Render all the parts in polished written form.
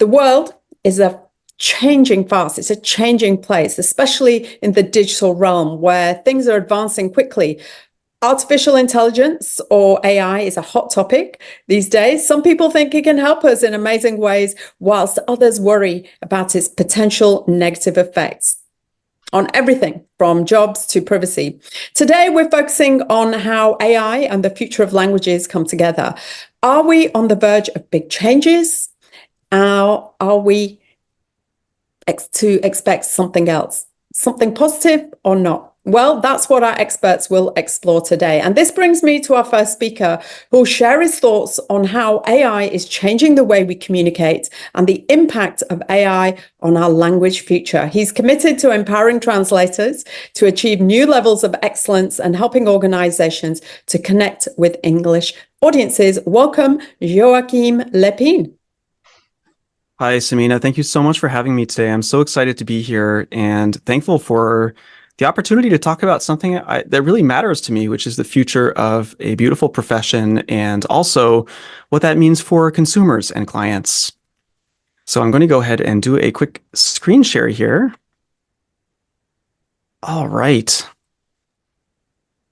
The world is a changing fast. It's a changing place, especially in the digital realm where things are advancing quickly. Artificial intelligence or AI is a hot topic these days. Some people think it can help us in amazing ways, whilst others worry about its potential negative effects on everything from jobs to privacy. Today, we're focusing on how AI and the future of languages come together. Are we on the verge of big changes? Are we to expect something else, something positive or not? Well, that's what our experts will explore today. And this brings me to our first speaker, who will share his thoughts on how AI is changing the way we communicate and the impact of AI on our language future. He's committed to empowering translators to achieve new levels of excellence and helping organizations to connect with English audiences. Welcome, Joachim Lépine. Hi, Samina. Thank you so much for having me today. I'm so excited to be here and thankful for the opportunity to talk about something that really matters to me, which is the future of a beautiful profession and also what that means for consumers and clients. So I'm going to go ahead and do a quick screen share here. All right.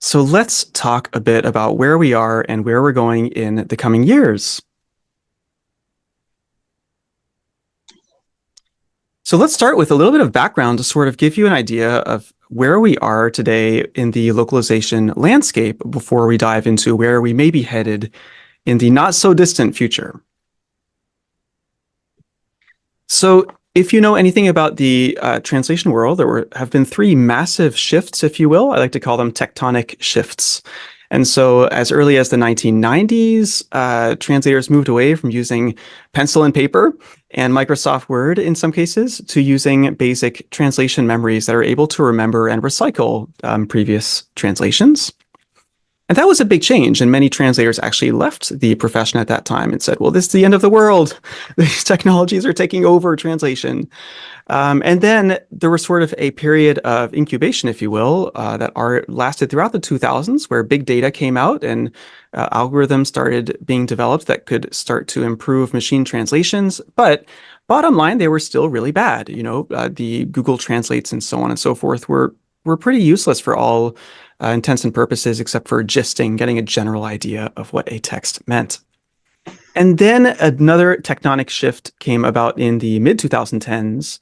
So let's talk a bit about where we are and where we're going in the coming years. So let's start with a little bit of background to sort of give you an idea of where we are today in the localization landscape before we dive into where we may be headed in the not so distant future. So if you know anything about the translation world, there have been three massive shifts, if you will. I like to call them tectonic shifts. And so as early as the 1990s, translators moved away from using pencil and paper and Microsoft Word in some cases to using basic translation memories that are able to remember and recycle previous translations. And that was a big change. And many translators actually left the profession at that time and said, well, this is the end of the world. These technologies are taking over translation. And then there was sort of a period of incubation, if you will, that lasted throughout the 2000s, where big data came out and algorithms started being developed that could start to improve machine translations. But bottom line, they were still really bad. You know, the Google Translates and so on and so forth were pretty useless for all intents and purposes, except for gisting, getting a general idea of what a text meant. And then another tectonic shift came about in the mid-2010s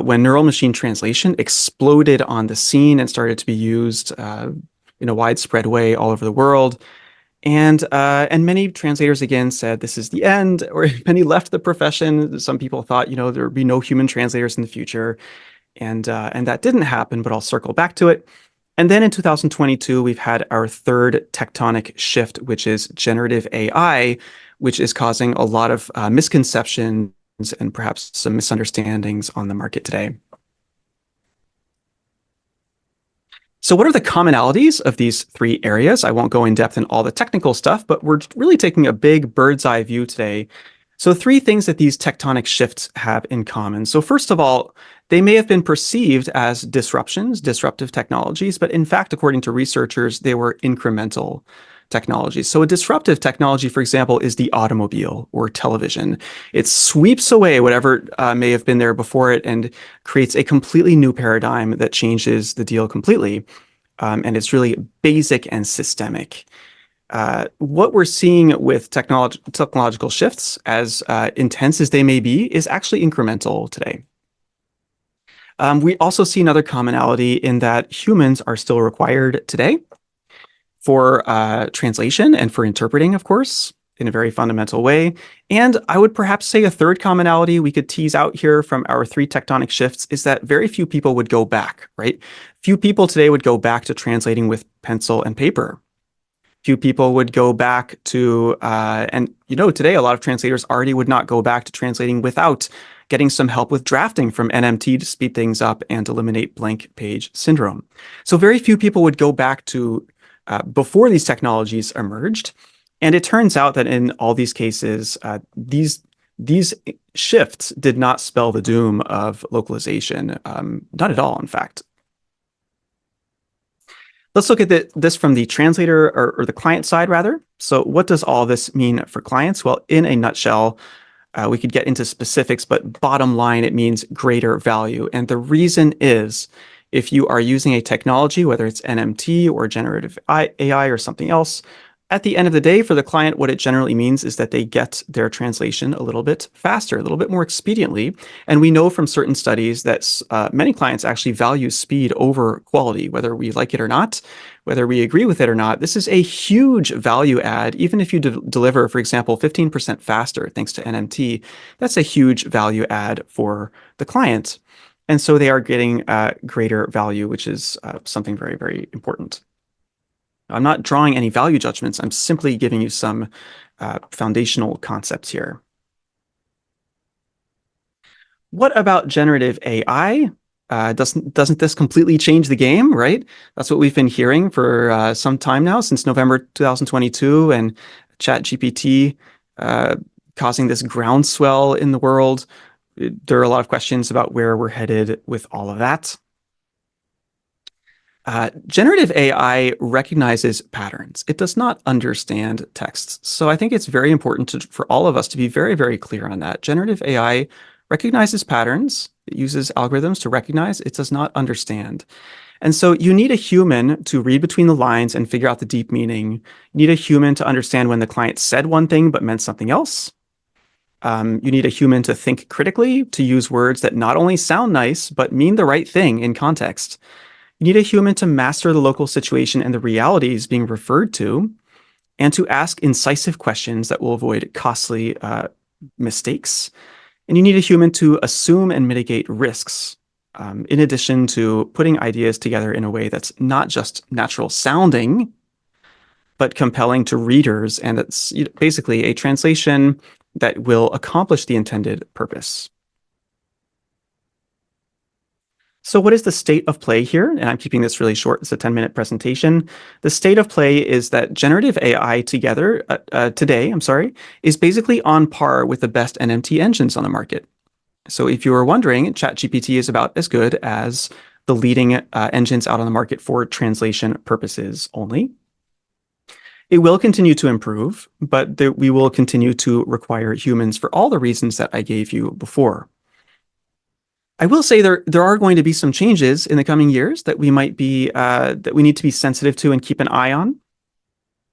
when neural machine translation exploded on the scene and started to be used in a widespread way all over the world. And many translators again said this is the end, or many left the profession. Some people thought, you know, there would be no human translators in the future, and that didn't happen. But I'll circle back to it. And then in 2022, we've had our third tectonic shift, which is generative AI, which is causing a lot of misconceptions and perhaps some misunderstandings on the market today. So what are the commonalities of these three areas? I won't go in depth in all the technical stuff, but we're really taking a big bird's eye view today. So three things that these tectonic shifts have in common. So first of all, they may have been perceived as disruptions, disruptive technologies, but in fact, according to researchers, they were incremental technologies. So a disruptive technology, for example, is the automobile or television. It sweeps away whatever may have been there before it and creates a completely new paradigm that changes the deal completely. And it's really basic and systemic. What we're seeing with technological shifts, as intense as they may be, is actually incremental today. We also see another commonality in that humans are still required today for translation and for interpreting, of course, in a very fundamental way. And I would perhaps say a third commonality we could tease out here from our three tectonic shifts is that very few people would go back, right? Few people today would go back to translating with pencil and paper. Few people would go back to, and you know, today a lot of translators already would not go back to translating without getting some help with drafting from NMT to speed things up and eliminate blank page syndrome. So very few people would go back to before these technologies emerged. And it turns out that in all these cases, these shifts did not spell the doom of localization, not at all, in fact. Let's look at this from the translator or the client side, rather. So what does all this mean for clients? Well, in a nutshell, We could get into specifics, but bottom line, it means greater value. And the reason is if you are using a technology, whether it's NMT or generative AI or something else, at the end of the day, for the client, what it generally means is that they get their translation a little bit faster, a little bit more expediently. And we know from certain studies that many clients actually value speed over quality, whether we like it or not, whether we agree with it or not. This is a huge value add. Even if you deliver, for example, 15% faster thanks to NMT, that's a huge value add for the client. And so they are getting greater value, which is something very, very important. I'm not drawing any value judgments. I'm simply giving you some foundational concepts here. What about generative AI? Doesn't this completely change the game, right? That's what we've been hearing for some time now, since November 2022, and ChatGPT causing this groundswell in the world. There are a lot of questions about where we're headed with all of that. Generative AI recognizes patterns. It does not understand texts. So I think it's very important for all of us to be very, very clear on that. Generative AI recognizes patterns. It uses algorithms to recognize. It does not understand. And so you need a human to read between the lines and figure out the deep meaning. You need a human to understand when the client said one thing but meant something else. You need a human to think critically, to use words that not only sound nice, but mean the right thing in context. You need a human to master the local situation and the realities being referred to, and to ask incisive questions that will avoid costly mistakes. And you need a human to assume and mitigate risks, in addition to putting ideas together in a way that's not just natural sounding, but compelling to readers. And it's basically a translation that will accomplish the intended purpose. So what is the state of play here? And I'm keeping this really short. It's a 10-minute presentation. The state of play is that generative AI today, is basically on par with the best NMT engines on the market. So if you were wondering, ChatGPT is about as good as the leading engines out on the market for translation purposes only. It will continue to improve, but we will continue to require humans for all the reasons that I gave you before. I will say there are going to be some changes in the coming years that we need to be sensitive to and keep an eye on.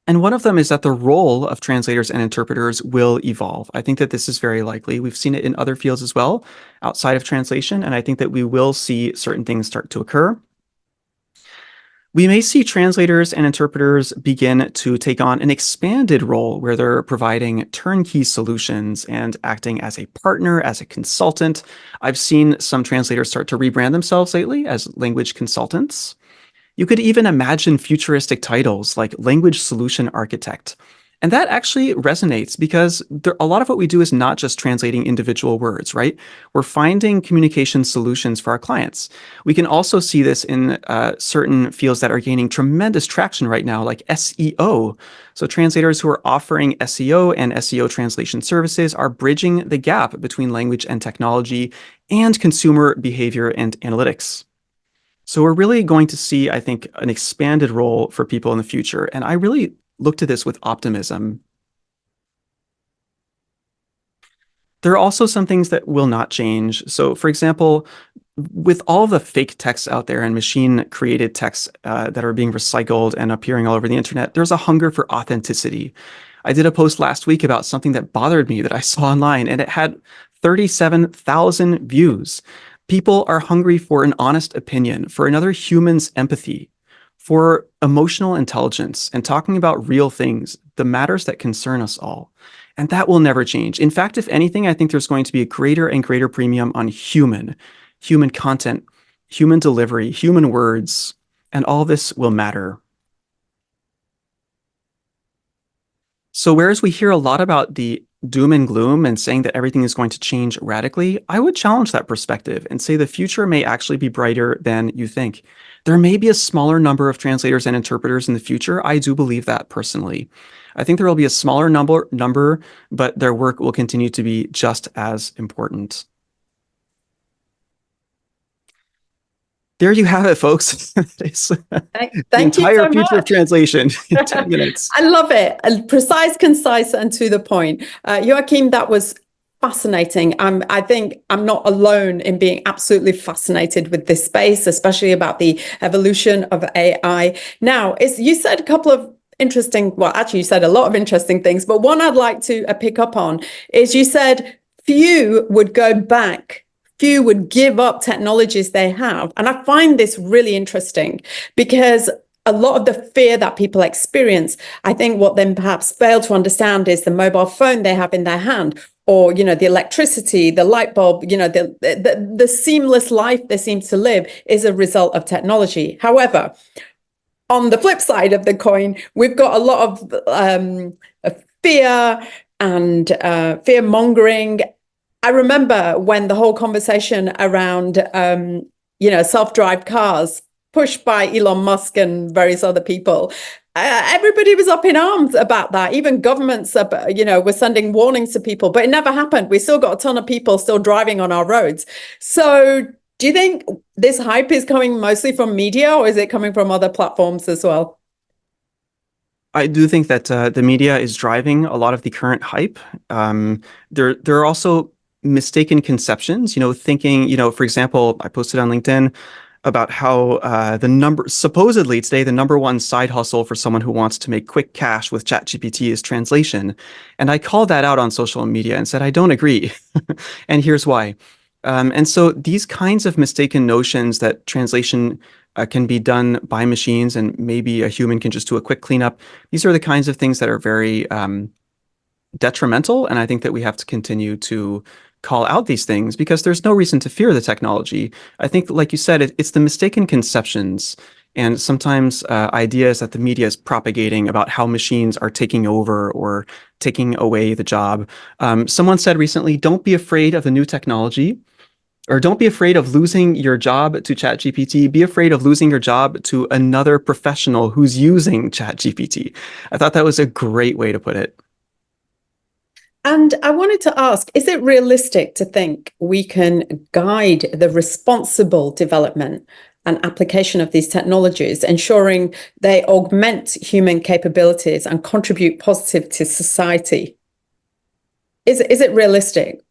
And one of them is that the role of translators and interpreters will evolve. I think that this is very likely. We've seen it in other fields as well, outside of translation, and I think that we will see certain things start to occur. We may see translators and interpreters begin to take on an expanded role where they're providing turnkey solutions and acting as a partner, as a consultant. I've seen some translators start to rebrand themselves lately as language consultants. You could even imagine futuristic titles like language solution architect. And that actually resonates because a lot of what we do is not just translating individual words, right? We're finding communication solutions for our clients. We can also see this in certain fields that are gaining tremendous traction right now, like SEO. So translators who are offering SEO and SEO translation services are bridging the gap between language and technology and consumer behavior and analytics. So we're really going to see, I think, an expanded role for people in the future. And I really look to this with optimism. There are also some things that will not change. So for example, with all of the fake texts out there and machine-created texts that are being recycled and appearing all over the internet, there's a hunger for authenticity. I did a post last week about something that bothered me that I saw online, and it had 37,000 views. People are hungry for an honest opinion, for another human's empathy, for emotional intelligence, and talking about real things, the matters that concern us all. And that will never change. In fact, if anything, I think there's going to be a greater and greater premium on human content, human delivery, human words, and all this will matter. So whereas we hear a lot about the doom and gloom and saying that everything is going to change radically, I would challenge that perspective and say the future may actually be brighter than you think. There may be a smaller number of translators and interpreters in the future. I do believe that personally. I think there will be a smaller number, but their work will continue to be just as important. There you have it, folks. Thank the entire you so future much. of translation in 10 minutes. I love it. Precise, concise, and to the point. Joachim, that was fascinating. I think I'm not alone in being absolutely fascinated with this space, especially about the evolution of AI. Now, you said a couple of well, actually, you said a lot of interesting things, but one I'd like to pick up on is you said few would go back. Few would give up technologies they have. And I find this really interesting because a lot of the fear that people experience, I think what they perhaps fail to understand is the mobile phone they have in their hand, or the electricity, the light bulb, the seamless life they seem to live is a result of technology. However, on the flip side of the coin, we've got a lot of fear and fear mongering. I remember when the whole conversation around self-drive cars pushed by Elon Musk and various other people, everybody was up in arms about that. Even governments, were sending warnings to people, but it never happened. We still got a ton of people still driving on our roads. So do you think this hype is coming mostly from media, or is it coming from other platforms as well? I do think that the media is driving a lot of the current hype. There are also mistaken conceptions, thinking, for example, I posted on LinkedIn about how supposedly today, the number one side hustle for someone who wants to make quick cash with ChatGPT is translation. And I called that out on social media and said, I don't agree. And here's why. And so these kinds of mistaken notions that translation can be done by machines and maybe a human can just do a quick cleanup, these are the kinds of things that are very detrimental. And I think that we have to continue to call out these things because there's no reason to fear the technology. I think, like you said, it's the mistaken conceptions and sometimes ideas that the media is propagating about how machines are taking over or taking away the job. Someone said recently, don't be afraid of the new technology, or don't be afraid of losing your job to ChatGPT. Be afraid of losing your job to another professional who's using ChatGPT. I thought that was a great way to put it. And I wanted to ask, is it realistic to think we can guide the responsible development and application of these technologies, ensuring they augment human capabilities and contribute positive to society? Is it realistic?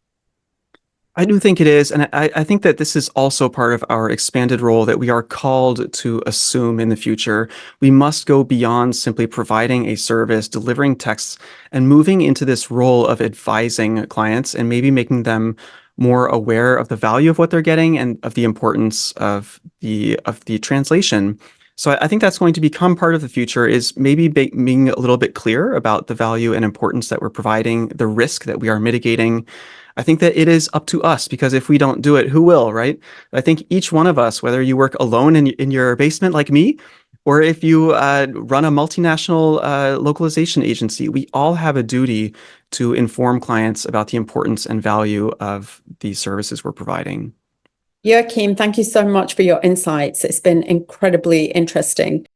I do think it is. And I think that this is also part of our expanded role that we are called to assume in the future. We must go beyond simply providing a service, delivering texts, and moving into this role of advising clients and maybe making them more aware of the value of what they're getting and of the importance of the translation. So I think that's going to become part of the future, is maybe being a little bit clear about the value and importance that we're providing, the risk that we are mitigating. I think that it is up to us, because if we don't do it, who will, right? I think each one of us, whether you work alone in your basement like me, or if you run a multinational localization agency, we all have a duty to inform clients about the importance and value of the services we're providing. Joachim, thank you so much for your insights. It's been incredibly interesting.